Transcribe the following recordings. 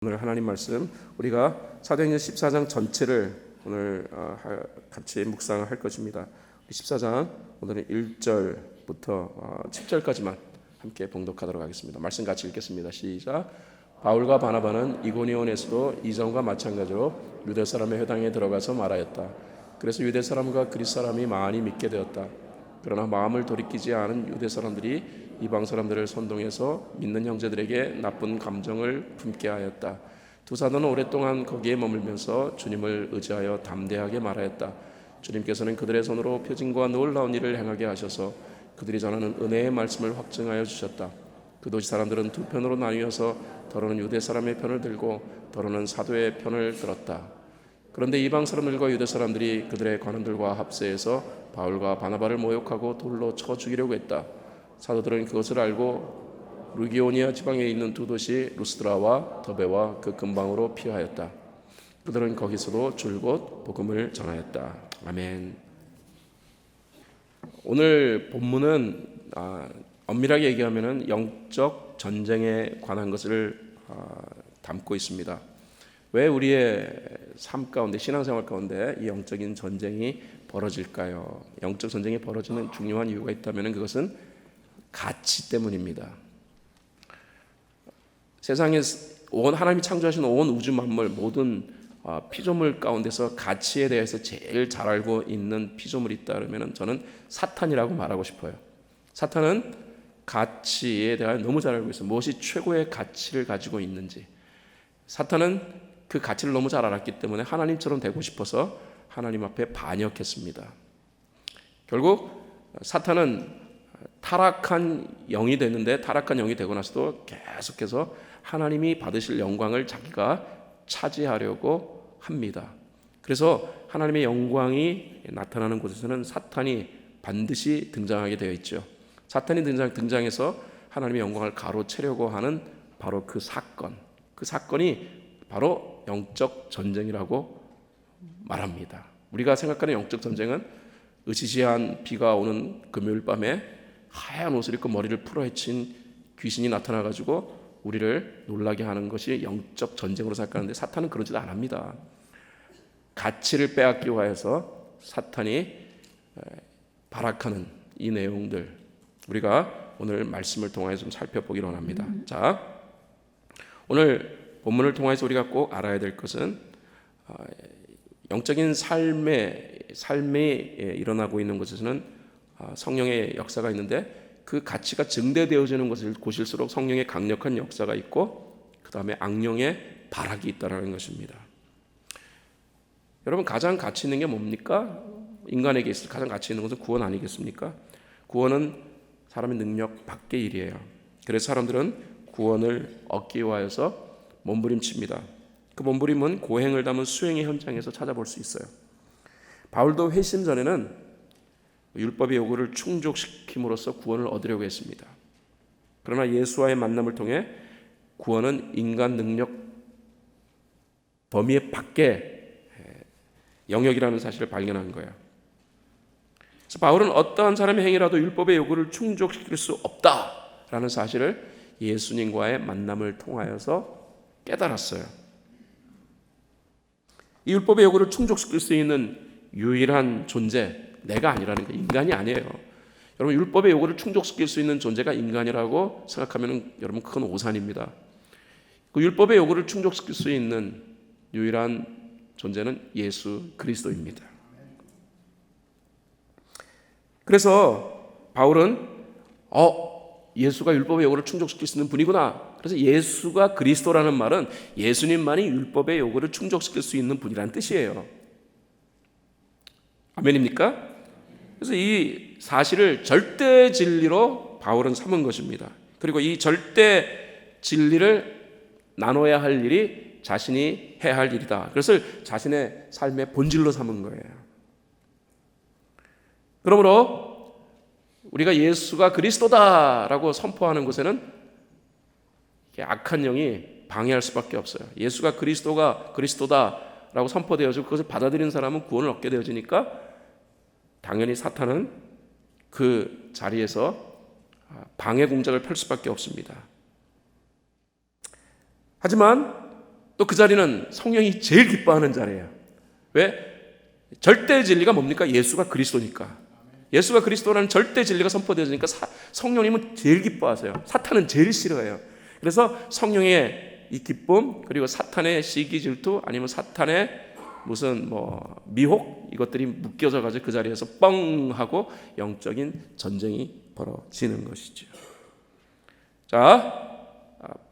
오늘 하나님 말씀 우리가 사도행전 14장 전체를 오늘 같이 묵상을 할 것입니다. 14장 오늘은 1절부터 10절까지만 함께 봉독하도록 하겠습니다. 말씀 같이 읽겠습니다. 시작. 바울과 바나바는 이고니온에서도 이전과 마찬가지로 유대 사람의 회당에 들어가서 말하였다. 그래서 유대 사람과 그리스 사람이 많이 믿게 되었다. 그러나 마음을 돌이키지 않은 유대 사람들이 이방 사람들을 선동해서 믿는 형제들에게 나쁜 감정을 품게 하였다. 두 사도는 오랫동안 거기에 머물면서 주님을 의지하여 담대하게 말하였다. 주님께서는 그들의 손으로 표징과 놀라운 일을 행하게 하셔서 그들이 전하는 은혜의 말씀을 확증하여 주셨다. 그 도시 사람들은 두 편으로 나뉘어서 더러는 유대 사람의 편을 들고 더러는 사도의 편을 들었다. 그런데 이방 사람들과 유대 사람들이 그들의 관원들과 합세해서 바울과 바나바를 모욕하고 돌로 쳐 죽이려고 했다. 사도들은 그것을 알고 루기오니아 지방에 있는 두 도시 루스드라와 더베와 그 근방으로 피하였다. 그들은 거기서도 줄곧 복음을 전하였다. 아멘. 오늘 본문은 엄밀하게 얘기하면 영적 전쟁에 관한 것을 담고 있습니다. 왜 우리의 삶 가운데, 신앙생활 가운데 이 영적인 전쟁이 벌어질까요? 영적 전쟁이 벌어지는 중요한 이유가 있다면 그것은 가치 때문입니다. 세상에 하나님이 창조하신 온 우주 만물 모든 피조물 가운데서 가치에 대해서 제일 잘 알고 있는 피조물이 있다 그러면 저는 사탄이라고 말하고 싶어요. 사탄은 가치에 대해 너무 잘 알고 있어요. 무엇이 최고의 가치를 가지고 있는지. 사탄은 그 가치를 너무 잘 알았기 때문에 하나님처럼 되고 싶어서 하나님 앞에 반역했습니다. 결국 사탄은 타락한 영이 됐는데, 타락한 영이 되고 나서도 계속해서 하나님이 받으실 영광을 자기가 차지하려고 합니다. 그래서 하나님의 영광이 나타나는 곳에서는 사탄이 반드시 등장하게 되어 있죠. 사탄이 등장해서 하나님의 영광을 가로채려고 하는 바로 그 사건이 바로 영적 전쟁이라고 말합니다. 우리가 생각하는 영적 전쟁은 으시시한 비가 오는 금요일 밤에 하얀 옷을 입고 머리를 풀어헤친 귀신이 나타나가지고 우리를 놀라게 하는 것이 영적 전쟁으로 생각하는데, 사탄은 그러지도 않습니다. 가치를 빼앗기 위해서 사탄이 발악하는 이 내용들, 우리가 오늘 말씀을 통해서 좀 살펴보기를 원합니다. 자, 오늘 본문을 통해서 우리가 꼭 알아야 될 것은 영적인 삶이 일어나고 있는 곳에서는 성령의 역사가 있는데, 그 가치가 증대되어지는 곳일수록 성령의 강력한 역사가 있고 그 다음에 악령의 발악이 있다는 것입니다. 여러분, 가장 가치 있는 게 뭡니까? 인간에게 있을 가장 가치 있는 것은 구원 아니겠습니까? 구원은 사람의 능력 밖의 일이에요. 그래서 사람들은 구원을 얻기 위하여서 몸부림칩니다. 그 몸부림은 고행을 담은 수행의 현장에서 찾아볼 수 있어요. 바울도 회심 전에는 율법의 요구를 충족시킴으로써 구원을 얻으려고 했습니다. 그러나 예수와의 만남을 통해 구원은 인간 능력 범위의 밖의 영역이라는 사실을 발견한 거예요. 그래서 바울은 어떠한 사람의 행위라도 율법의 요구를 충족시킬 수 없다라는 사실을 예수님과의 만남을 통하여서 깨달았어요. 이 율법의 요구를 충족시킬 수 있는 유일한 존재, 내가 아니라는 거예요. 인간이 아니에요. 여러분, 율법의 요구를 충족시킬 수 있는 존재가 인간이라고 생각하면 여러분 큰 오산입니다. 그 율법의 요구를 충족시킬 수 있는 유일한 존재는 예수 그리스도입니다. 그래서 바울은 예수가 율법의 요구를 충족시킬 수 있는 분이구나. 그래서 예수가 그리스도라는 말은 예수님만이 율법의 요구를 충족시킬 수 있는 분이라는 뜻이에요. 아멘입니까? 그래서 이 사실을 절대 진리로 바울은 삼은 것입니다. 그리고 이 절대 진리를 나눠야 할 일이 자신이 해야 할 일이다. 그것을 자신의 삶의 본질로 삼은 거예요. 그러므로 우리가 예수가 그리스도다라고 선포하는 곳에는 악한 영이 방해할 수밖에 없어요. 예수가 그리스도다라고 선포되어지고 그것을 받아들이는 사람은 구원을 얻게 되어지니까 당연히 사탄은 그 자리에서 방해 공작을 펼 수밖에 없습니다. 하지만 또 그 자리는 성령이 제일 기뻐하는 자리예요. 왜? 절대 진리가 뭡니까? 예수가 그리스도니까. 예수가 그리스도라는 절대 진리가 선포되어지니까 성령님은 제일 기뻐하세요. 사탄은 제일 싫어해요. 그래서 성령의 이 기쁨, 그리고 사탄의 시기 질투, 아니면 사탄의 무슨 미혹, 이것들이 묶여져 가지고 그 자리에서 뻥 하고 영적인 전쟁이 벌어지는 것이죠. 자,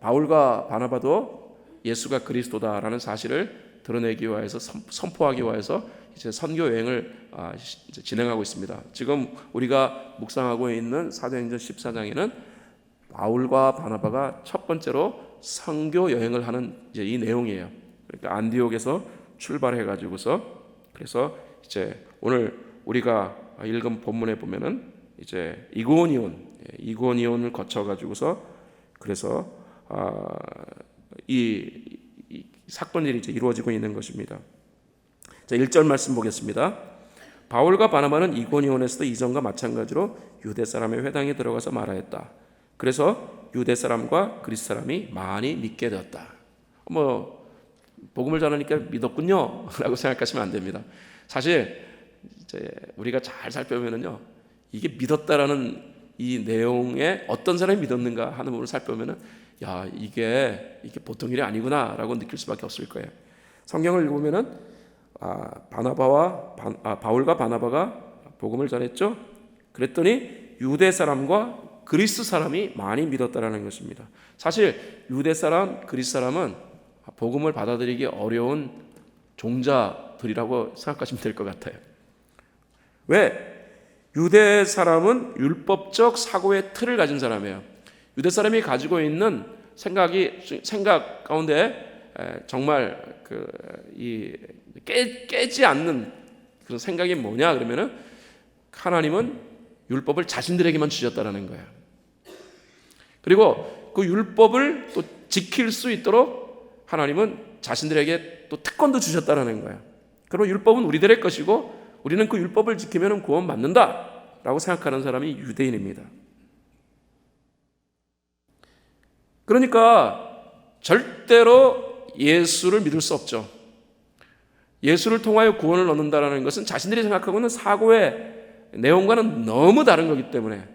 바울과 바나바도 예수가 그리스도다라는 사실을 드러내기 위해서, 선포하기 위해서 이제 선교 여행을 이제 진행하고 있습니다. 지금 우리가 묵상하고 있는 사도행전 14장에는 바울과 바나바가 첫 번째로 선교 여행을 하는 이제 이 내용이에요. 그러니까 안디옥에서 출발해 가지고서, 그래서 이제 오늘 우리가 읽은 본문에 보면은 이제 이고니온을 거쳐 가지고서, 그래서 이 사건들이 이제 이루어지고 있는 것입니다. 자, 1절 말씀 보겠습니다. 바울과 바나바는 이고니온에서도 이전과 마찬가지로 유대 사람의 회당에 들어가서 말하였다. 그래서 유대 사람과 그리스 사람이 많이 믿게 되었다. 복음을 전하니까 믿었군요 라고 생각하시면 안 됩니다. 사실 이제 우리가 잘 살펴보면요, 이게 믿었다라는 이 내용에 어떤 사람이 믿었는가 하는 부분을 살펴보면은, 야, 이게 보통 일이 아니구나 라고 느낄 수밖에 없을 거예요. 성경을 읽으면은 바울과 바나바가 복음을 전했죠. 그랬더니 유대 사람과 그리스 사람이 많이 믿었다라는 것입니다. 사실 유대 사람, 그리스 사람은 복음을 받아들이기 어려운 종자들이라고 생각하시면 될 것 같아요. 왜? 유대 사람은 율법적 사고의 틀을 가진 사람이에요. 유대 사람이 가지고 있는 생각 가운데 정말 깨지 않는 그런 생각이 뭐냐 그러면은, 하나님은 율법을 자신들에게만 주셨다라는 거예요. 그리고 그 율법을 또 지킬 수 있도록 하나님은 자신들에게 또 특권도 주셨다라는 거예요. 그리고 율법은 우리들의 것이고 우리는 그 율법을 지키면 구원 받는다라고 생각하는 사람이 유대인입니다. 그러니까 절대로 예수를 믿을 수 없죠. 예수를 통하여 구원을 얻는다는 것은 자신들이 생각하고 있는 사고의 내용과는 너무 다른 거기 때문에,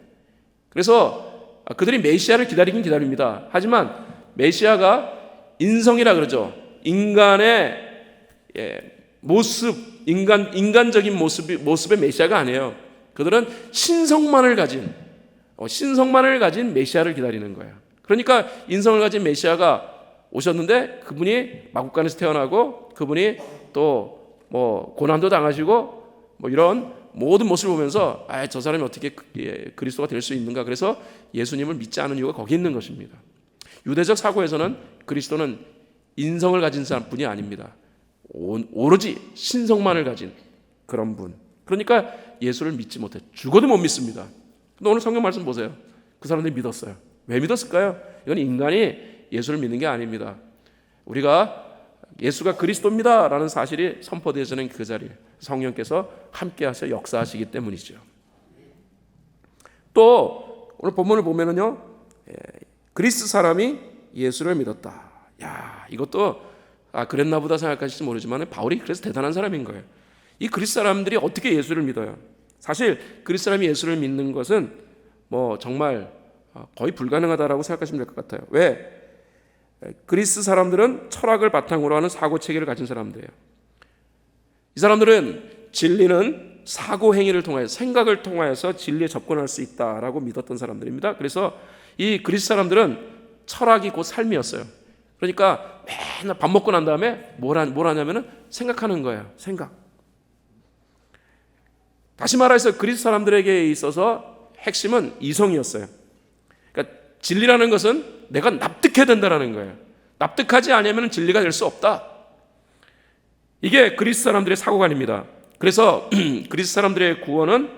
그래서 그들이 메시아를 기다리긴 기다립니다. 하지만 메시아가 인성이라 그러죠. 인간의 모습, 인간적인 모습의 메시아가 아니에요. 그들은 신성만을 가진 메시아를 기다리는 거예요. 그러니까 인성을 가진 메시아가 오셨는데, 그분이 마국간에서 태어나고, 그분이 또 고난도 당하시고 이런 모든 모습을 보면서 저 사람이 어떻게 그리스도가 될 수 있는가, 그래서 예수님을 믿지 않은 이유가 거기 있는 것입니다. 유대적 사고에서는 그리스도는 인성을 가진 분이 아닙니다. 오로지 신성만을 가진 그런 분. 그러니까 예수를 믿지 못해 죽어도 못 믿습니다. 근데 오늘 성경 말씀 보세요. 그 사람들이 믿었어요. 왜 믿었을까요? 이건 인간이 예수를 믿는 게 아닙니다. 우리가 예수가 그리스도입니다 라는 사실이 선포되어지는 그 자리에 성령께서 함께 하셔 역사하시기 때문이죠. 또 오늘 본문을 보면은요, 그리스 사람이 예수를 믿었다. 야, 이것도 그랬나 보다 생각하실지 모르지만 바울이 그래서 대단한 사람인 거예요. 이 그리스 사람들이 어떻게 예수를 믿어요? 사실 그리스 사람이 예수를 믿는 것은 정말 거의 불가능하다라고 생각하시면 될 것 같아요. 왜? 그리스 사람들은 철학을 바탕으로 하는 사고체계를 가진 사람들이에요. 이 사람들은 진리는 사고 행위를 통하여, 생각을 통하여서 진리에 접근할 수 있다라고 믿었던 사람들입니다. 그래서 이 그리스 사람들은 철학이 곧 삶이었어요. 그러니까 맨날 밥 먹고 난 다음에 뭘 하냐면은 생각하는 거예요. 생각. 다시 말해서 그리스 사람들에게 있어서 핵심은 이성이었어요. 그러니까 진리라는 것은 내가 납득해야 된다는 거예요. 납득하지 않으면 진리가 될 수 없다. 이게 그리스 사람들의 사고관입니다. 그래서 그리스 사람들의 구원은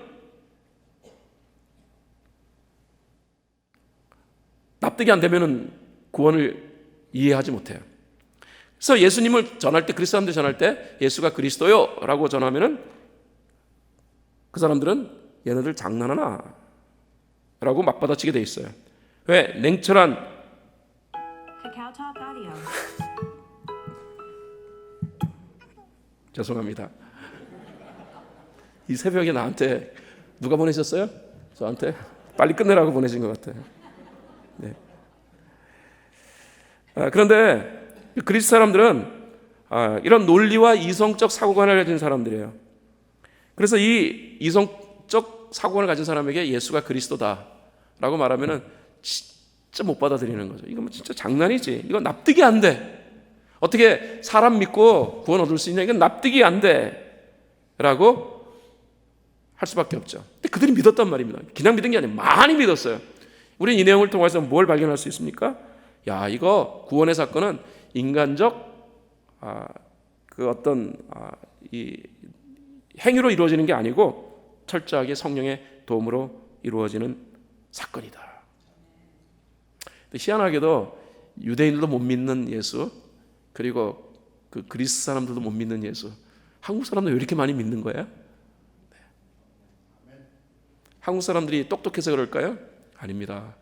납득이 안 되면 구원을 이해하지 못해요. 그래서 예수님을 전할 때, 그리스 사람들 전할 때 예수가 그리스도요 라고 전하면은 그 사람들은 얘네들 장난하나 라고 맞받아치게 돼 있어요. 왜? 냉철한 죄송합니다. 이 새벽에 나한테 누가 보내셨어요? 저한테? 빨리 끝내라고 보내신 것 같아요. 네. 그런데 그리스 사람들은 이런 논리와 이성적 사고관을 가진 사람들이에요. 그래서 이 이성적 사고관을 가진 사람에게 예수가 그리스도다라고 말하면은 진짜 못 받아들이는 거죠. 이거 진짜 장난이지. 이거 납득이 안 돼. 어떻게 사람 믿고 구원 얻을 수 있냐? 이건 납득이 안 돼. 라고 할 수밖에 없죠. 근데 그들이 믿었단 말입니다. 그냥 믿은 게 아니라 많이 믿었어요. 우리는 이 내용을 통해서 뭘 발견할 수 있습니까? 야, 이거 구원의 사건은 인간적 그 어떤 이 행위로 이루어지는 게 아니고 철저하게 성령의 도움으로 이루어지는 사건이다. 희한하게도 유대인들도 못 믿는 예수, 그리고 그 그리스 사람들도 못 믿는 예수, 한국 사람들 왜 이렇게 많이 믿는 거예요? 한국 사람들이 똑똑해서 그럴까요? 아닙니다.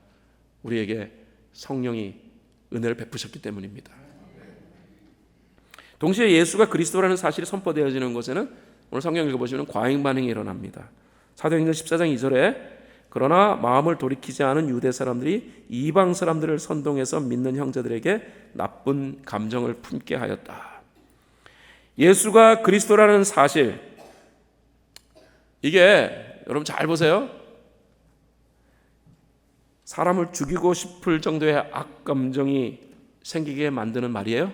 우리에게 성령이 은혜를 베푸셨기 때문입니다. 동시에 예수가 그리스도라는 사실이 선포되어지는 곳에는 오늘 성경 읽어보시면 과잉 반응이 일어납니다. 사도행전 14장 2절에 그러나 마음을 돌이키지 않은 유대 사람들이 이방 사람들을 선동해서 믿는 형제들에게 나쁜 감정을 품게 하였다. 예수가 그리스도라는 사실, 이게 여러분 잘 보세요. 사람을 죽이고 싶을 정도의 악감정이 생기게 만드는 말이에요.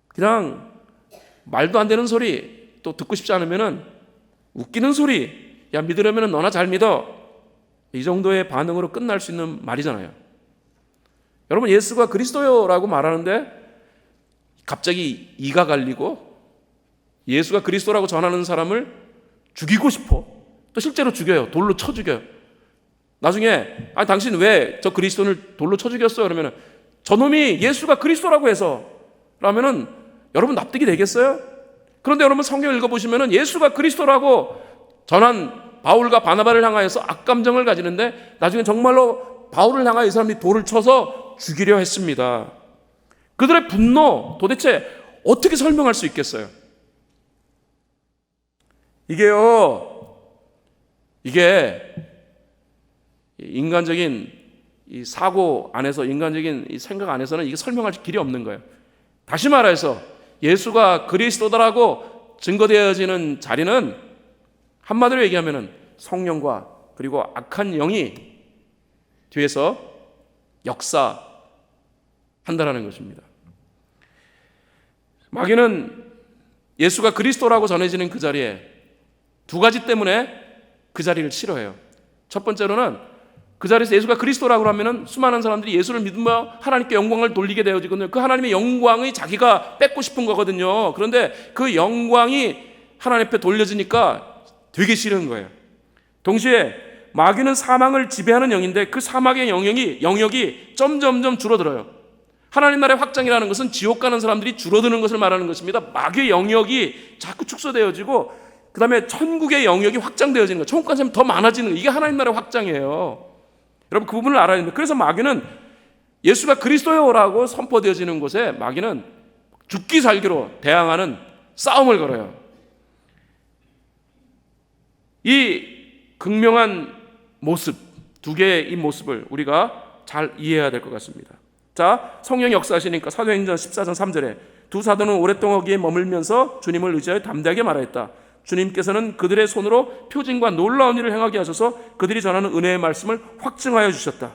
그냥 말도 안 되는 소리, 또 듣고 싶지 않으면은 웃기는 소리, 야 믿으려면 너나 잘 믿어, 이 정도의 반응으로 끝날 수 있는 말이잖아요. 여러분, 예수가 그리스도요라고 말하는데 갑자기 이가 갈리고 예수가 그리스도라고 전하는 사람을 죽이고 싶어. 또 실제로 죽여요. 돌로 쳐 죽여요. 나중에 당신 왜 저 그리스도를 돌로 쳐 죽였어요? 그러면 저놈이 예수가 그리스도라고 해서 라면은 여러분 납득이 되겠어요? 그런데 여러분 성경 읽어보시면은 예수가 그리스도라고 전한 바울과 바나바를 향하여서 악감정을 가지는데 나중에 정말로 바울을 향하여 이 사람들이 돌을 쳐서 죽이려 했습니다. 그들의 분노 도대체 어떻게 설명할 수 있겠어요? 이게 인간적인 이 사고 안에서, 인간적인 이 생각 안에서는 이게 설명할 길이 없는 거예요. 다시 말해서 예수가 그리스도다라고 증거되어지는 자리는 한마디로 얘기하면은 성령과 그리고 악한 영이 뒤에서 역사한다라는 것입니다. 마귀는 예수가 그리스도라고 전해지는 그 자리에 두 가지 때문에 그 자리를 싫어해요. 첫 번째로는 그 자리에서 예수가 그리스도라고 하면은 수많은 사람들이 예수를 믿으며 하나님께 영광을 돌리게 되어지거든요. 그 하나님의 영광이 자기가 뺏고 싶은 거거든요. 그런데 그 영광이 하나님 앞에 돌려지니까 되게 싫은 거예요. 동시에 마귀는 사망을 지배하는 영인데 그 사망의 영역이 점점점 줄어들어요. 하나님 나라의 확장이라는 것은 지옥 가는 사람들이 줄어드는 것을 말하는 것입니다. 마귀의 영역이 자꾸 축소되어지고 그 다음에 천국의 영역이 확장되어지는 거예요. 천국 가는 사람이 더 많아지는 거예요. 이게 하나님 나라의 확장이에요. 여러분 그 부분을 알아야 됩니다. 그래서 마귀는 예수가 그리스도요라고 선포되어지는 곳에 마귀는 죽기 살기로 대항하는 싸움을 걸어요. 이 극명한 모습, 두 개의 이 모습을 우리가 잘 이해해야 될 것 같습니다. 자, 성령이 역사하시니까 사도행전 14장 3절에 두 사도는 오랫동안 거기에 머물면서 주님을 의지하여 담대하게 말하였다. 주님께서는 그들의 손으로 표징과 놀라운 일을 행하게 하셔서 그들이 전하는 은혜의 말씀을 확증하여 주셨다.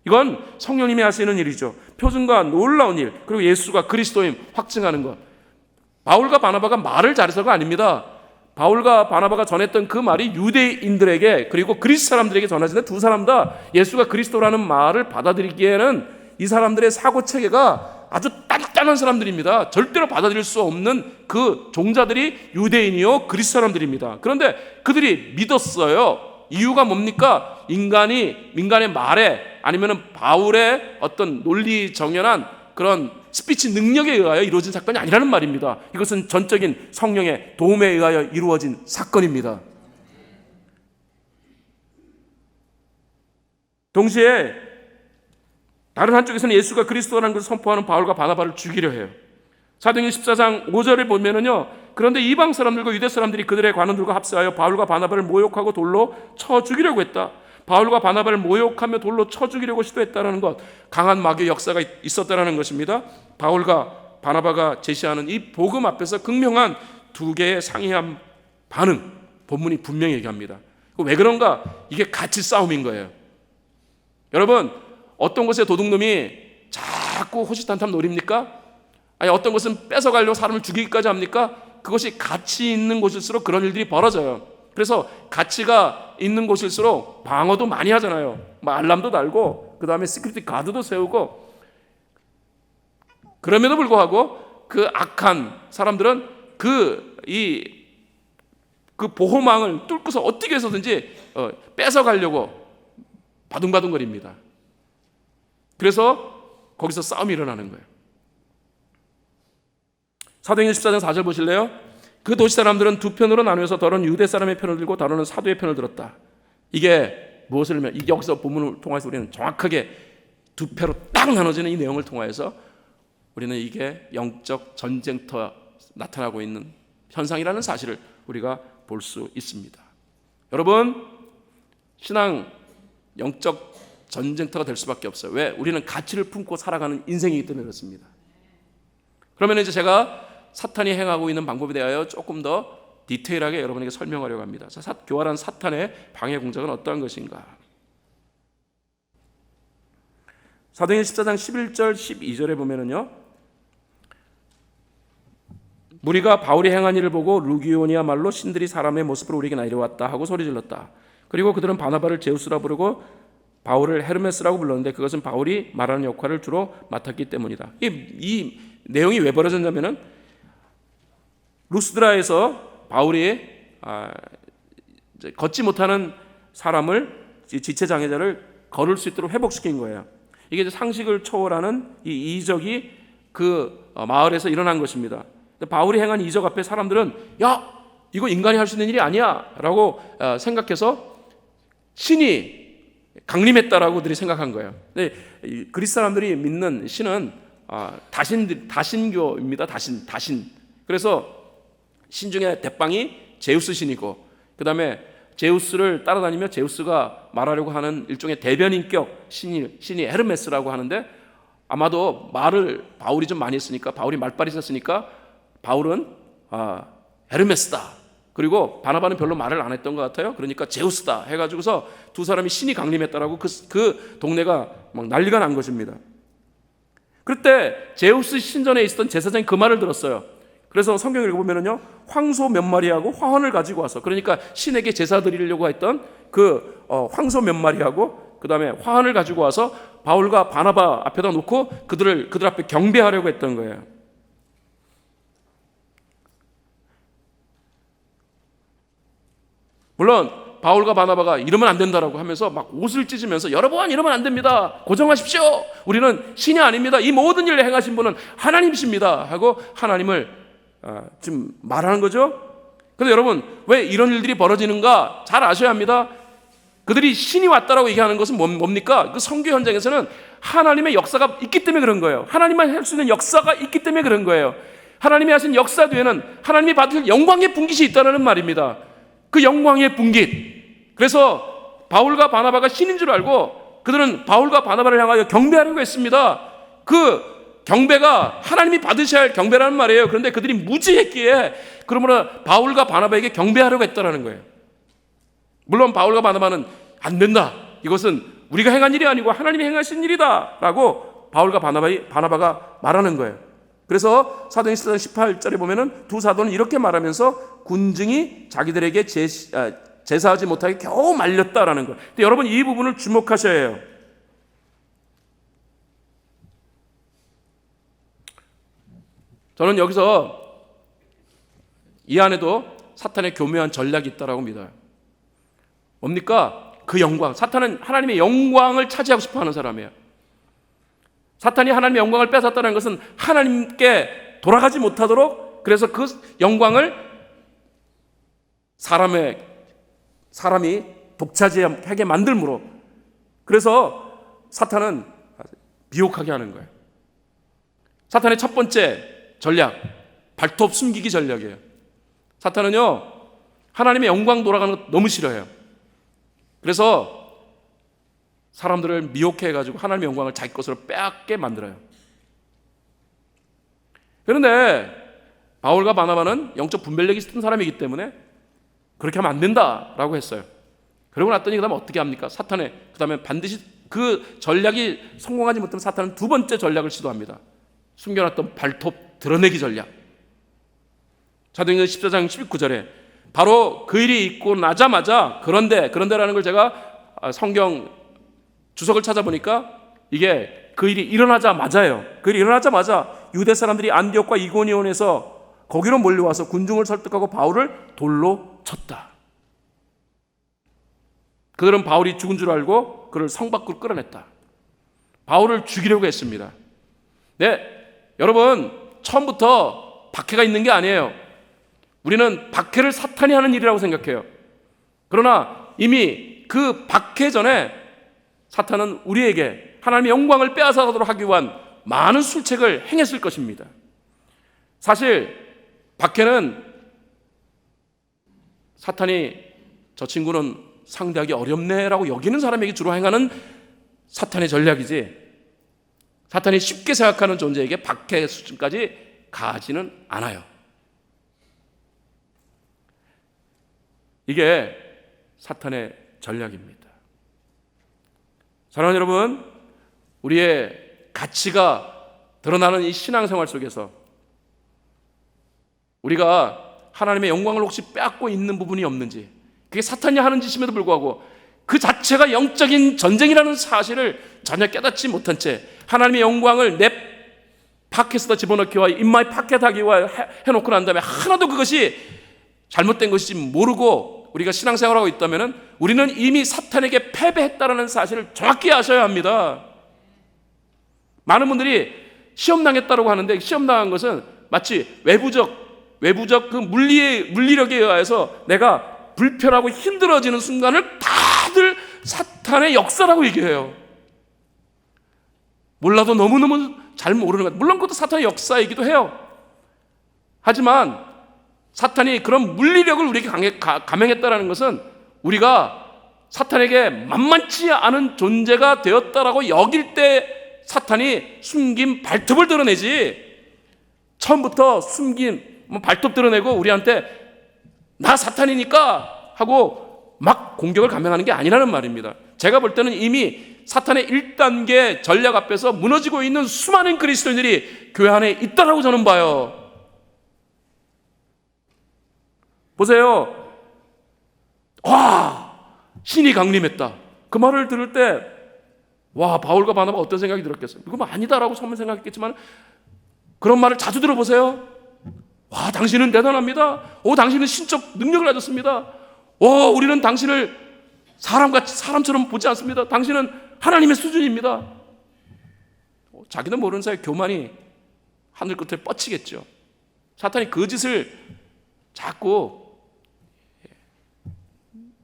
이건 성령님이 하시는 일이죠. 표징과 놀라운 일, 그리고 예수가 그리스도임 확증하는 것. 바울과 바나바가 말을 잘해서가 아닙니다. 바울과 바나바가 전했던 그 말이 유대인들에게 그리고 그리스 사람들에게 전하지는데 두 사람 다 예수가 그리스도라는 말을 받아들이기에는 이 사람들의 사고체계가 아주 단단한 사람들입니다. 절대로 받아들일 수 없는 그 종자들이 유대인이요 그리스 사람들입니다. 그런데 그들이 믿었어요. 이유가 뭡니까? 인간의 말에 아니면 바울의 어떤 논리 정연한 그런 스피치 능력에 의하여 이루어진 사건이 아니라는 말입니다. 이것은 전적인 성령의 도움에 의하여 이루어진 사건입니다. 동시에 다른 한쪽에서는 예수가 그리스도라는 것을 선포하는 바울과 바나바를 죽이려 해요. 사도행전 14장 5절에 보면은요, 그런데 이방 사람들과 유대 사람들이 그들의 관원들과 합세하여 바울과 바나바를 모욕하고 돌로 쳐 죽이려고 했다. 바울과 바나바를 모욕하며 돌로 쳐 죽이려고 시도했다는 것, 강한 마귀의 역사가 있었다는 것입니다. 바울과 바나바가 제시하는 이 복음 앞에서 극명한 두 개의 상이한 반응, 본문이 분명히 얘기합니다. 왜 그런가? 이게 가치 싸움인 거예요. 여러분, 어떤 곳에 도둑놈이 자꾸 호시탄탐 노립니까? 아니, 어떤 곳은 뺏어가려고 사람을 죽이기까지 합니까? 그것이 가치 있는 곳일수록 그런 일들이 벌어져요. 그래서 가치가 있는 곳일수록 방어도 많이 하잖아요. 알람도 달고, 그 다음에 시큐리티 가드도 세우고. 그럼에도 불구하고 그 악한 사람들은 그 보호망을 뚫고서 어떻게 해서든지 뺏어가려고 바둥바둥거립니다. 그래서 거기서 싸움이 일어나는 거예요. 사도행전 14장 4절 보실래요? 그 도시 사람들은 두 편으로 나누어서 더러는 유대 사람의 편을 들고 다루는 사도의 편을 들었다. 이게 무엇을 의미하면, 여기서 본문을 통해서 우리는 정확하게 두 패로 딱 나눠지는 이 내용을 통해서 우리는 이게 영적 전쟁터 나타나고 있는 현상이라는 사실을 우리가 볼 수 있습니다. 여러분, 신앙 영적 전쟁터가 될 수밖에 없어요. 왜? 우리는 가치를 품고 살아가는 인생이기 때문에 그렇습니다. 그러면 이제 제가 사탄이 행하고 있는 방법에 대하여 조금 더 디테일하게 여러분에게 설명하려고 합니다. 교활한 사탄의 방해 공작은 어떠한 것인가? 사도행전 14장 11절 12절에 보면은요, 무리가 바울이 행한 일을 보고 루기오니야말로 신들이 사람의 모습으로 우리에게 내려왔다 하고 소리질렀다. 그리고 그들은 바나바를 제우스라 부르고 바울을 헤르메스라고 불렀는데 그것은 바울이 말하는 역할을 주로 맡았기 때문이다. 이 내용이 왜 벌어졌냐면은 루스드라에서 바울이 걷지 못하는 사람을, 지체장애자를 걸을 수 있도록 회복시킨 거예요. 이게 상식을 초월하는 이 이적이 그 마을에서 일어난 것입니다. 바울이 행한 이적 앞에 사람들은 야, 이거 인간이 할 수 있는 일이 아니야 라고 생각해서 신이 강림했다라고들이 생각한 거예요. 근데 그리스 사람들이 믿는 신은 다신교입니다. 다신. 그래서 신 중에 대빵이 제우스 신이고, 그 다음에 제우스를 따라다니며 제우스가 말하려고 하는 일종의 대변인격 신이 헤르메스라고 하는데, 아마도 말을 바울이 좀 많이 했으니까, 바울이 말빨이 있었으니까 바울은 헤르메스다. 그리고 바나바는 별로 말을 안 했던 것 같아요. 그러니까 제우스다 해가지고서 두 사람이 신이 강림했다라고 그 동네가 막 난리가 난 것입니다. 그때 제우스 신전에 있었던 제사장이 그 말을 들었어요. 그래서 성경을 읽어보면요, 황소 몇 마리하고 화환을 가지고 와서, 그러니까 신에게 제사 드리려고 했던 그 황소 몇 마리하고 그 다음에 화환을 가지고 와서 바울과 바나바 앞에다 놓고 그들 앞에 경배하려고 했던 거예요. 물론 바울과 바나바가 이러면 안 된다라고 하면서 막 옷을 찢으면서 여러분 이러면 안 됩니다. 고정하십시오. 우리는 신이 아닙니다. 이 모든 일을 행하신 분은 하나님이십니다. 하고 하나님을 지금 말하는 거죠. 그런데 여러분, 왜 이런 일들이 벌어지는가 잘 아셔야 합니다. 그들이 신이 왔다라고 얘기하는 것은 뭡니까? 그 선교 현장에서는 하나님의 역사가 있기 때문에 그런 거예요. 하나님만 할 수 있는 역사가 있기 때문에 그런 거예요. 하나님이 하신 역사 뒤에는 하나님이 받을 영광의 분깃이 있다는 말입니다. 그 영광의 분깃. 그래서 바울과 바나바가 신인 줄 알고 그들은 바울과 바나바를 향하여 경배하려고 했습니다. 그 경배가 하나님이 받으셔야 할 경배라는 말이에요. 그런데 그들이 무지했기에 그러므로 바울과 바나바에게 경배하려고 했다는 거예요. 물론 바울과 바나바는 안 된다. 이것은 우리가 행한 일이 아니고 하나님이 행하신 일이다. 라고 바울과 바나바가 말하는 거예요. 그래서 사도행전 18절에 보면은 두 사도는 이렇게 말하면서 군중이 자기들에게 제사하지 못하게 겨우 말렸다라는 거예요. 근데 여러분, 이 부분을 주목하셔야 해요. 저는 여기서 이 안에도 사탄의 교묘한 전략이 있다라고 믿어요. 뭡니까? 그 영광. 사탄은 하나님의 영광을 차지하고 싶어 하는 사람이에요. 사탄이 하나님의 영광을 뺏었다는 것은 하나님께 돌아가지 못하도록, 그래서 그 영광을 사람이 독차지하게 만들므로, 그래서 사탄은 미혹하게 하는 거예요. 사탄의 첫 번째 전략, 발톱 숨기기 전략이에요. 사탄은요, 하나님의 영광 돌아가는 거 너무 싫어해요. 그래서 사람들을 미혹해 가지고 하나님의 영광을 자기 것으로 빼앗게 만들어요. 그런데 바울과 바나바는 영적 분별력이 있던 사람이기 때문에 그렇게 하면 안 된다라고 했어요. 그러고 났더니 그다음에 어떻게 합니까? 그다음에 반드시 그 전략이 성공하지 못하면 사탄은 두 번째 전략을 시도합니다. 숨겨놨던 발톱 드러내기 전략. 사도행전 14장 19절에 바로 그 일이 있고 나자마자 그런데라는 걸 제가 성경 주석을 찾아보니까 이게 그 일이 일어나자마자예요. 그 일이 일어나자마자 유대 사람들이 안디옥과 이고니온에서 거기로 몰려와서 군중을 설득하고 바울을 돌로 쳤다. 그들은 바울이 죽은 줄 알고 그를 성 밖으로 끌어냈다. 바울을 죽이려고 했습니다. 네, 여러분, 처음부터 박해가 있는 게 아니에요. 우리는 박해를 사탄이 하는 일이라고 생각해요. 그러나 이미 그 박해 전에 사탄은 우리에게 하나님의 영광을 빼앗아가도록 하기 위한 많은 술책을 행했을 것입니다. 사실 박해는 사탄이 저 친구는 상대하기 어렵네라고 여기는 사람에게 주로 행하는 사탄의 전략이지, 사탄이 쉽게 생각하는 존재에게 박해 수준까지 가지는 않아요. 이게 사탄의 전략입니다. 사랑하는 여러분, 우리의 가치가 드러나는 이 신앙생활 속에서 우리가 하나님의 영광을 혹시 빼앗고 있는 부분이 없는지, 그게 사탄이 하는 짓임에도 불구하고 그 자체가 영적인 전쟁이라는 사실을 전혀 깨닫지 못한 채 하나님의 영광을 내 팟캐스트에 집어넣기 위하여 인마에 팟캐트하기 위하여 해놓고 난 다음에 하나도 그것이 잘못된 것인지 모르고 우리가 신앙생활하고 있다면 우리는 이미 사탄에게 패배했다는 사실을 정확히 아셔야 합니다. 많은 분들이 시험당했다고 하는데, 시험당한 것은 마치 외부적 그 물리력에 의해서 내가 불편하고 힘들어지는 순간을 다들 사탄의 역사라고 얘기해요. 몰라도 너무너무 잘 모르는 것. 물론 그것도 사탄의 역사이기도 해요. 하지만 사탄이 그런 물리력을 우리에게 감행했다는 것은 우리가 사탄에게 만만치 않은 존재가 되었다라고 여길 때 사탄이 숨긴 발톱을 드러내지, 처음부터 숨긴 발톱 드러내고 우리한테 나 사탄이니까 하고 막 공격을 감행하는 게 아니라는 말입니다. 제가 볼 때는 이미 사탄의 1단계 전략 앞에서 무너지고 있는 수많은 그리스도인들이 교회 안에 있다라고 저는 봐요. 보세요. 와, 신이 강림했다. 그 말을 들을 때 와, 바울과 바나바가 어떤 생각이 들었겠어요? 이거 뭐 아니다라고 처음에 생각했겠지만 그런 말을 자주 들어보세요. 와, 당신은 대단합니다. 오, 당신은 신적 능력을 가졌습니다. 오, 우리는 당신을 사람처럼 보지 않습니다. 당신은 하나님의 수준입니다. 자기도 모르는 사이에 교만이 하늘 끝에 뻗치겠죠. 사탄이 그 짓을 자꾸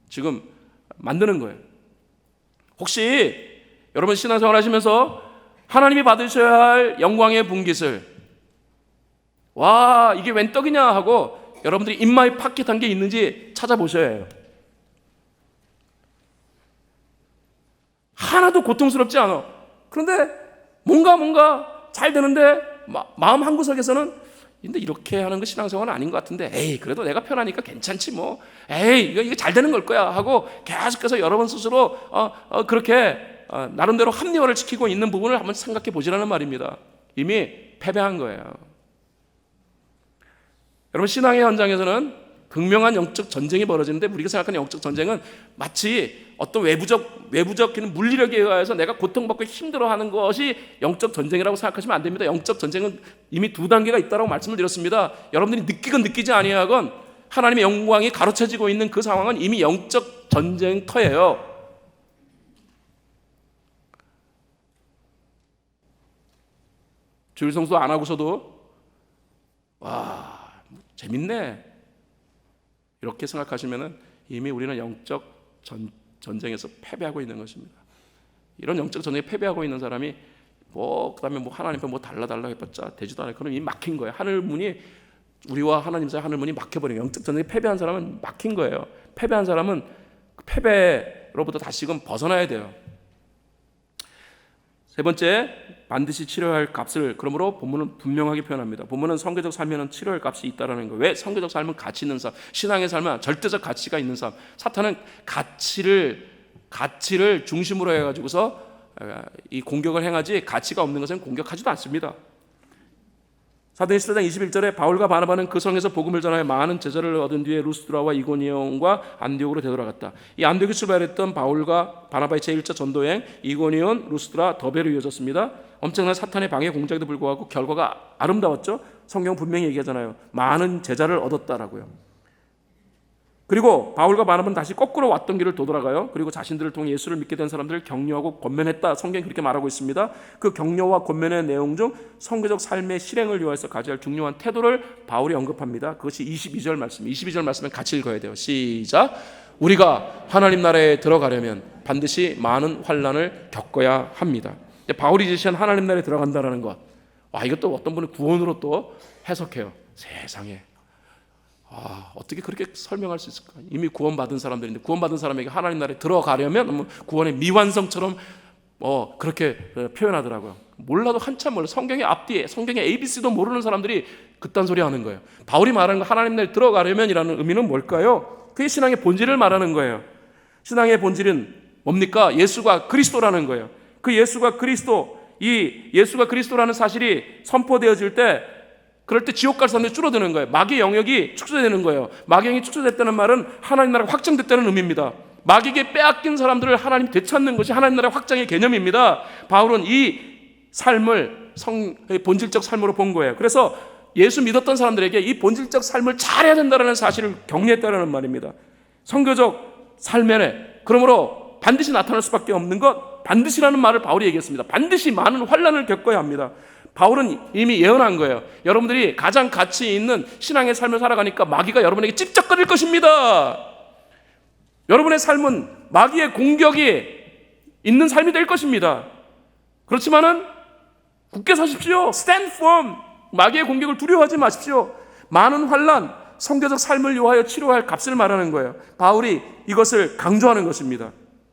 지금 만드는 거예요. 혹시 여러분 신앙생활 하시면서 하나님이 받으셔야 할 영광의 분깃을, 와, 이게 웬 떡이냐 하고 여러분들이 입마에 팟켓한 게 있는지 찾아보셔야 해요. 하나도 고통스럽지 않아. 그런데 뭔가 잘 되는데 마음 한구석에서는 근데 이렇게 하는 거 신앙생활은 아닌 것 같은데, 에이, 그래도 내가 편하니까 괜찮지 뭐, 에이, 이거 잘 되는 걸 거야 하고 계속해서 여러분 스스로 그렇게 나름대로 합리화를 지키고 있는 부분을 한번 생각해 보시라는 말입니다. 이미 패배한 거예요. 여러분, 신앙의 현장에서는 극명한 영적 전쟁이 벌어지는데, 우리가 생각하는 영적 전쟁은 마치 어떤 외부적 물리력에 의해서 내가 고통받고 힘들어하는 것이 영적 전쟁이라고 생각하시면 안 됩니다. 영적 전쟁은 이미 두 단계가 있다고 말씀을 드렸습니다. 여러분들이 느끼건 느끼지 아니하건 하나님의 영광이 가로채지고 있는 그 상황은 이미 영적 전쟁터예요. 주일 성수 안 하고서도 와, 재밌네 이렇게 생각하시면 이미 우리는 영적 전쟁에서 패배하고 있는 것입니다. 이런 영적 전쟁에 패배하고 있는 사람이 그다음에 하나님 앞에 달라달라 해봤자 되지도 않아요. 그럼 이미 막힌 거예요. 하늘 문이, 우리와 하나님 사이 하늘 문이 막혀버린 거예요. 영적 전쟁에 패배한 사람은 막힌 거예요. 패배한 사람은 그 패배로부터 다시금 벗어나야 돼요. 세 번째, 반드시 치료할 값을, 그러므로 본문은 분명하게 표현합니다. 본문은 성경적 삶에는 치료할 값이 있다라는 거예요. 왜? 성경적 삶은 가치 있는 삶, 신앙의 삶은 절대적 가치가 있는 삶. 사탄은 가치를 중심으로 해가지고서 이 공격을 행하지, 가치가 없는 것은 공격하지도 않습니다. 사도행 14장 21절에 바울과 바나바는 그 성에서 복음을 전하여 많은 제자를 얻은 뒤에 루스드라와 이고니온과 안디옥으로 되돌아갔다. 이 안디옥에 출발했던 바울과 바나바의 제1차 전도여행, 이고니온, 루스드라, 더베로 이어졌습니다. 엄청난 사탄의 방해 공작에도 불구하고 결과가 아름다웠죠. 성경 분명히 얘기하잖아요. 많은 제자를 얻었다라고요. 그리고 바울과 바나바는 다시 거꾸로 왔던 길을 되돌아가요. 그리고 자신들을 통해 예수를 믿게 된 사람들을 격려하고 권면했다. 성경이 그렇게 말하고 있습니다. 그 격려와 권면의 내용 중 성교적 삶의 실행을 위해서 가져야 할 중요한 태도를 바울이 언급합니다. 그것이 22절 말씀. 22절 말씀은 같이 읽어야 돼요. 시작. 우리가 하나님 나라에 들어가려면 반드시 많은 환난을 겪어야 합니다. 바울이 제시한 하나님 나라에 들어간다는 것. 이것도 어떤 분은 구원으로 또 해석해요. 세상에. 어떻게 그렇게 설명할 수 있을까? 이미 구원받은 사람들인데, 구원받은 사람에게 하나님 나라에 들어가려면 구원의 미완성처럼 그렇게 표현하더라고요. 몰라도 한참 몰라. 성경의 앞뒤에, 성경의 ABC도 모르는 사람들이 그딴 소리 하는 거예요. 바울이 말하는 거 하나님 나라에 들어가려면이라는 의미는 뭘까요? 그게 신앙의 본질을 말하는 거예요. 신앙의 본질은 뭡니까? 예수가 그리스도라는 거예요. 그 예수가 그리스도, 이 예수가 그리스도라는 사실이 선포되어질 때, 그럴 때 지옥 갈 사람들이 줄어드는 거예요. 마귀의 영역이 축소되는 거예요. 마귀의 영역이 축소됐다는 말은 하나님 나라가 확장됐다는 의미입니다. 마귀에게 빼앗긴 사람들을 하나님 되찾는 것이 하나님 나라의 확장의 개념입니다. 바울은 이 삶을 본질적 삶으로 본 거예요. 그래서 예수 믿었던 사람들에게 이 본질적 삶을 잘해야 된다는 사실을 격려했다는 말입니다. 선교적 삶에, 그러므로 반드시 나타날 수밖에 없는 것, 반드시라는 말을 바울이 얘기했습니다. 반드시 많은 환난을 겪어야 합니다. 바울은 이미 예언한 거예요. 여러분들이 가장 가치 있는 신앙의 삶을 살아가니까 마귀가 여러분에게 찝쩍거릴 것입니다. 여러분의 삶은 마귀의 공격이 있는 삶이 될 것입니다. 그렇지만은 굳게 서십시오. Stand firm. 마귀의 공격을 두려워하지 마십시오. 많은 환난, 성교적 삶을 위하여 치료할 값을 말하는 거예요. 바울이 이것을 강조하는 것입니다.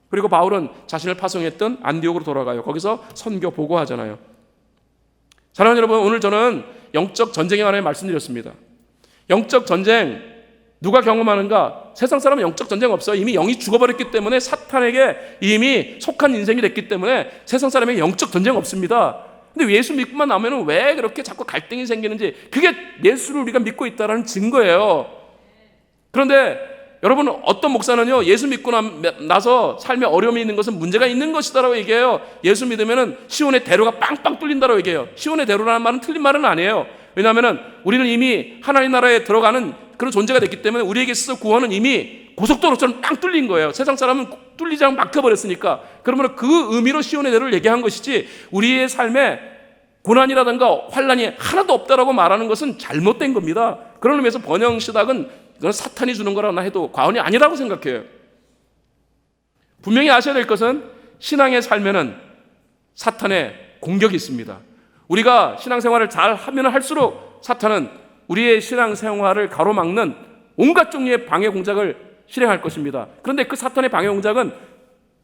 그리고 바울은 자신을 파송했던 안디옥으로 돌아가요. 거기서 선교 보고하잖아요. 사랑하는 여러분, 오늘 저는 영적 전쟁에 관해 말씀드렸습니다. 영적 전쟁 누가 경험하는가? 세상 사람은 영적 전쟁 없어요. 이미 영이 죽어버렸기 때문에, 사탄에게 이미 속한 인생이 됐기 때문에 세상 사람에게 영적 전쟁 없습니다. 근데 예수 믿고만 나면 왜 그렇게 자꾸 갈등이 생기는지, 그게 예수를 우리가 믿고 있다는 증거예요. 그런데 여러분, 어떤 목사는요, 예수 믿고 나서 삶에 어려움이 있는 것은 문제가 있는 것이다라고 얘기해요. 예수 믿으면 시온의 대로가 빵빵 뚫린다라고 얘기해요. 시온의 대로라는 말은 틀린 말은 아니에요. 왜냐하면 우리는 이미 하나님 나라에 들어가는 그런 존재가 됐기 때문에 우리에게 있어서 구원은 이미 고속도로처럼 빵 뚫린 거예요. 세상 사람은 뚫리지 않고 막혀버렸으니까. 그러면 그 의미로 시온의 대로를 얘기한 것이지, 우리의 삶에 고난이라든가 환난이 하나도 없다라고 말하는 것은 잘못된 겁니다. 그런 의미에서 번영 시닥은 그건 사탄이 주는 거라고 해도 과언이 아니라고 생각해요. 분명히 아셔야 될 것은, 신앙의 삶에는 사탄의 공격이 있습니다. 우리가 신앙생활을 잘 하면 할수록 사탄은 우리의 신앙생활을 가로막는 온갖 종류의 방해 공작을 실행할 것입니다. 그런데 그 사탄의 방해 공작은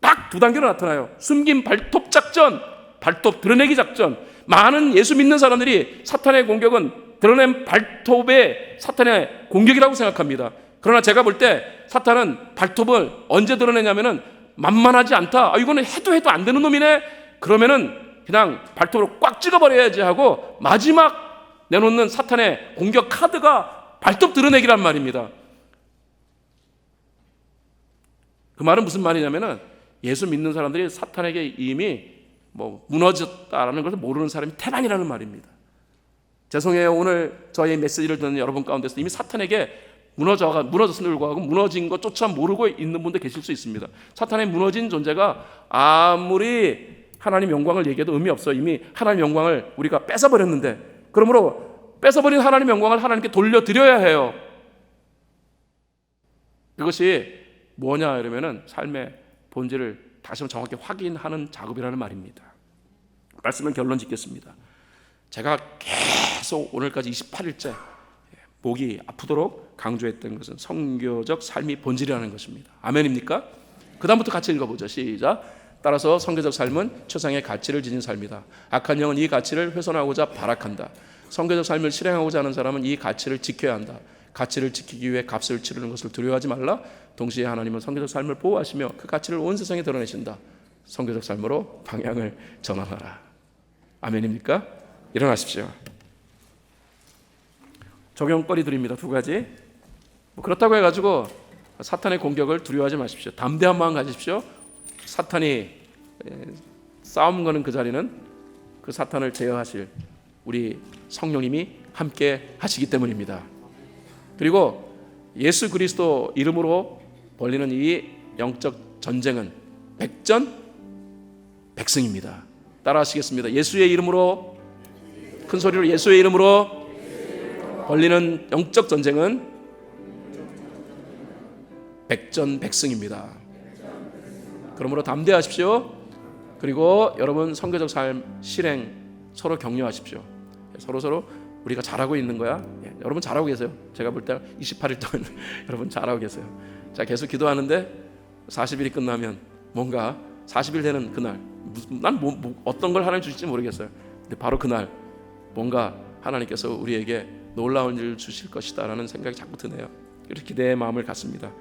딱 두 단계로 나타나요. 숨긴 발톱 작전, 발톱 드러내기 작전. 많은 예수 믿는 사람들이 사탄의 공격은 드러낸 발톱의 사탄의 공격이라고 생각합니다. 그러나 제가 볼 때 사탄은 발톱을 언제 드러내냐면은 만만하지 않다. 이거는 해도 안 되는 놈이네. 그러면은 그냥 발톱으로 꽉 찍어버려야지 하고 마지막 내놓는 사탄의 공격 카드가 발톱 드러내기란 말입니다. 그 말은 무슨 말이냐면은, 예수 믿는 사람들이 사탄에게 이미 무너졌다라는 것을 모르는 사람이 태반이라는 말입니다. 죄송해요. 오늘 저희 메시지를 듣는 여러분 가운데서 이미 사탄에게 무너졌음에도 불구하고 무너진 것조차 모르고 있는 분도 계실 수 있습니다. 사탄의 무너진 존재가 아무리 하나님 영광을 얘기해도 의미 없어요. 이미 하나님 영광을 우리가 뺏어버렸는데, 그러므로 뺏어버린 하나님 영광을 하나님께 돌려드려야 해요. 그것이 뭐냐 이러면은 삶의 본질을 다시 한번 정확히 확인하는 작업이라는 말입니다. 말씀을 결론 짓겠습니다. 제가 계속 오늘까지 28일째 목이 아프도록 강조했던 것은 선교적 삶이 본질이라는 것입니다. 아멘입니까? 그 다음부터 같이 읽어보죠. 시작. 따라서 선교적 삶은 최상의 가치를 지닌 삶이다. 악한 영은 이 가치를 훼손하고자 발악한다. 선교적 삶을 실행하고자 하는 사람은 이 가치를 지켜야 한다. 가치를 지키기 위해 값을 치르는 것을 두려워하지 말라. 동시에 하나님은 선교적 삶을 보호하시며 그 가치를 온 세상에 드러내신다. 선교적 삶으로 방향을 전환하라. 아멘입니까? 일어나십시오. 적용거리 드립니다. 두 가지. 그렇다고 해가지고 사탄의 공격을 두려워하지 마십시오. 담대한 마음 가지십시오. 사탄이 싸움 거는 그 자리는 그 사탄을 제어하실 우리 성령님이 함께 하시기 때문입니다. 그리고 예수 그리스도 이름으로 벌리는 이 영적 전쟁은 백전백승입니다. 따라하시겠습니다. 예수의 이름으로, 큰 소리로 예수의 이름으로 벌리는 영적 전쟁은 백전백승입니다. 그러므로 담대하십시오. 그리고 여러분 선교적 삶 실행 서로 격려하십시오. 서로 우리가 잘하고 있는 거야. 여러분 잘하고 계세요. 제가 볼 때 28일 동안 여러분 잘하고 계세요. 자, 계속 기도하는데 40일이 끝나면 뭔가 40일 되는 그날 난 어떤 걸 하나님 주실지 모르겠어요. 근데 바로 그날 뭔가 하나님께서 우리에게 놀라운 일을 주실 것이다 라는 생각이 자꾸 드네요. 이렇게 기대의 마음을 갖습니다.